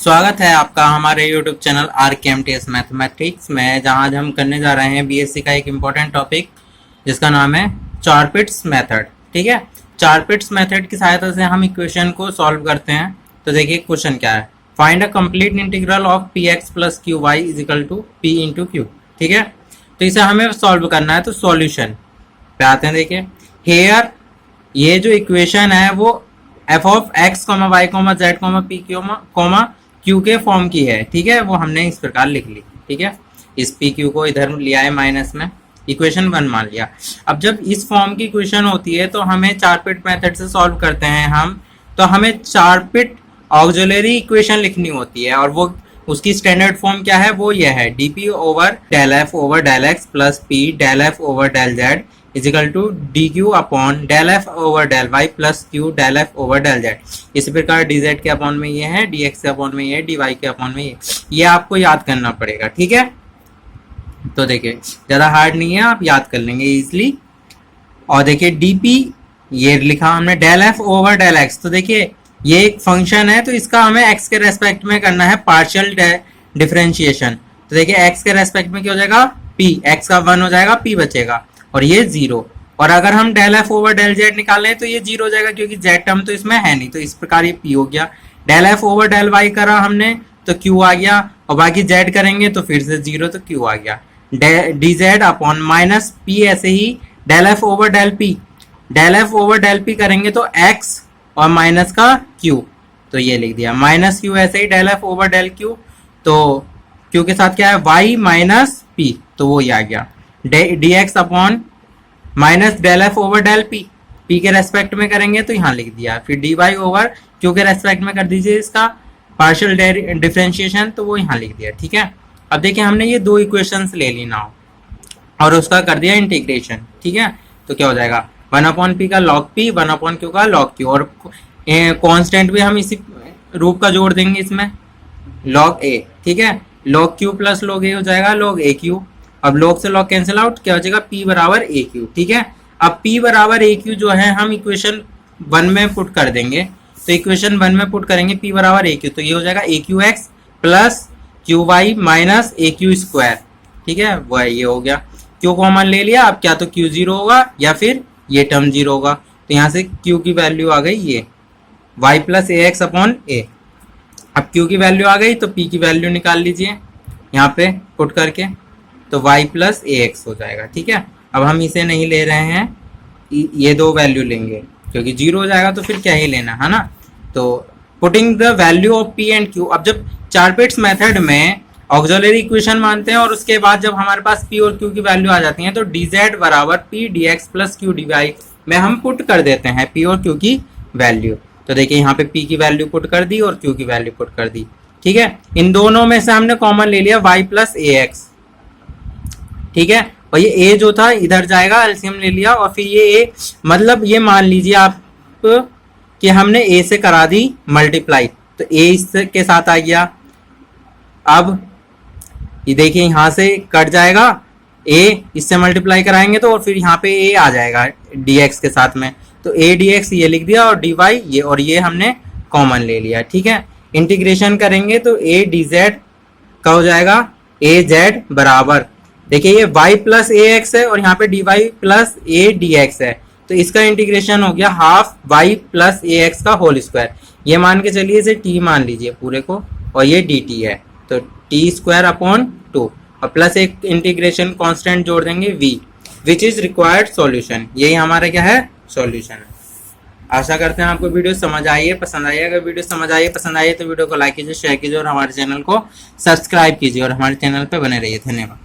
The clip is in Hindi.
स्वागत है आपका हमारे YouTube चैनल RKMTS मैथमेटिक्स में, जहां आज हम करने जा रहे हैं बीएससी का एक इम्पॉर्टेंट टॉपिक जिसका नाम है चारपिट्स मेथड। ठीक है, चारपिट्स मेथड की सहायता से हम इक्वेशन को सॉल्व करते हैं। तो देखिए क्वेश्चन क्या है, find a complete integral of px plus qy is equal to p into q. ठीक है, तो इसे हमें सॉल्व करना है। तो सॉल्यूशन पे आते हैं। देखिए हेयर ये जो इक्वेशन है वो f of x, y, z, p, q के फॉर्म की है। ठीक है, वो हमने इस प्रकार लिख ली। ठीक है, इस p q को इधर लिया है माइनस में, इक्वेशन 1 मान लिया। अब जब इस फॉर्म की इक्वेशन होती है तो हमें चारपिट मेथड से सॉल्व करते हैं हम, तो हमें चारपिट ऑक्सिलरी इक्वेशन लिखनी होती है और वो उसकी स्टैंडर्ड फॉर्म क्या है, वो ये है dp over del F over del x plus p del F over del z is equal to dq upon del F over del y plus q del F over del z. इसी प्रकार dz के अपॉन में ये है, dx के अपॉन में ये है, dy के अपॉन में ये आपको याद करना पड़ेगा। ठीक है, तो देखिए ज़्यादा हार्ड नहीं है, आप याद कर लेंगे इजीली। और देखिए dp ये लिखा हमने del F over del x. तो देखिए ये एक फंक्शन है, तो इसका हमें x के रेस्पेक्ट में करना है पार्शियल डिफरेंशिएशन। तो देखिए x के रेस्पेक्ट में क्या हो जाएगा, p, x का 1 हो जाएगा, p बचेगा और ये 0। और अगर हम del F over del z निकालें तो ये 0 हो जाएगा क्योंकि जेड टर्म तो इसमें है नहीं, तो इस प्रकार ये p हो गया। Del F over del y करा हमने तो q आ गया, और बाकी z करेंगे तो फिर से 0, तो q आ गया। D Z upon minus p, ऐसे ही del F over del p, del F over del p करेंगे तो x और माइनस का q, तो ये लिख दिया माइनस q, ऐसे ही del F over del q, तो q के साथ क्या है y माइनस p, तो वो ही आ गया। D x upon minus del F over del p, p के रेस्पेक्ट में करेंगे तो यहाँ लिख दिया। फिर डी वाई ओवर q के रेस्पेक्ट में कर दीजिए इसका पार्शियल डिफरेंशिएशन, तो वो यहाँ लिख दिया। ठीक है, अब देखिए हमने ये दो इक्वेशंस ले ली ना और उसका कर दिया इंटीग्रेशन। ठीक है, तो क्या हो जाएगा 1 अपॉन पी का लॉग p, 1 अपॉन क्यू का लॉग q, और कांस्टेंट भी हम इसी रूप का जोड़ देंगे इसमें, लॉग a। ठीक है, log q plus log a हो जाएगा लॉग a q। अब log से log कैंसिल आउट, क्या हो जाएगा p बराबर aq। ठीक है, अब p बराबर aq जो है हम इक्वेशन 1 में पुट कर देंगे, तो इक्वेशन 1 में पुट करेंगे p बराबर aq, तो ये हो जाएगा aqx plus qy minus aq square. ठीक है, वो ये हो गया, q कॉमन ले लिया, अब क्या तो q 0 होगा या फिर ये टर्म 0 होगा, तो यहाँ से q की वैल्यू आ गई ये y plus ax upon a। अब q की वैल्यू आ गई तो p की वैल्यू निकाल लीजिए यहाँ पे पुट करके, तो y प्लस ax हो जाएगा। ठीक है, अब हम इसे नहीं ले रहे हैं, ये दो वैल्यू लेंगे क्योंकि 0 हो जाएगा तो फिर क्या ही लेना है ना। तो putting the value of p and q, अब जब चारपिट्स मेथड में ऑक्सिलरी इक्वेशन मानते हैं और उसके बाद जब हमारे पास p और q की वैल्यू आ जाती है तो dz बराबर p dx plus q dy में हम पुट कर देते हैं p और q की वैल्यू। तो देखिए यहाँ पे p की वैल्यू पुट कर दी और q की वैल्यू पुट कर दी। ठीक है, इन दोनों में से हमने कॉमन ले लिया y प्लस ax। ठीक है, और ये a जो था इधर जाएगा, एलसीएम ले लिया, और फिर ये a मतलब ये मान लीजिए आप कि हमने a से करा दी मल्टीप्लाई, तो a इसके साथ आ गया। अब ये देखिए यहाँ से कट जाएगा, a इससे मल्टीप्लाई कराएंगे तो और फिर यहाँ पे a आ जाएगा dx के साथ में, तो a dx ये लिख दिया और dy ये, और ये हमने कॉमन ले लिया। ठीक है, इंटीग्रेशन करेंगे तो a dz का हो जाएगा az बराबर, देखिए ये y प्लस ax है और यहाँ पे dy प्लस a dx है, तो इसका इंटीग्रेशन हो गया हाफ y प्लस ax का होल स्क्वायर। ये मान के चलिए इसे t मान लीजिए पूरे को, और ये dt है, तो t स्क्वायर अपॉन 2, और प्लस एक इंटीग्रेशन कांस्टेंट जोड़ देंगे v, which is required solution. यही हमारा क्या है, सॉल्यूशन है। आशा करते हैं आपको वीडियो समझ आई है, पसंद आई है। अगर वीडियो समझ आई है, पसंद आई है तो वीडियो को लाइक कीजिए, शेयर कीजिए और हमारे चैनल को सब्सक्राइब कीजिए और हमारे चैनल पर बने रहिए। धन्यवाद।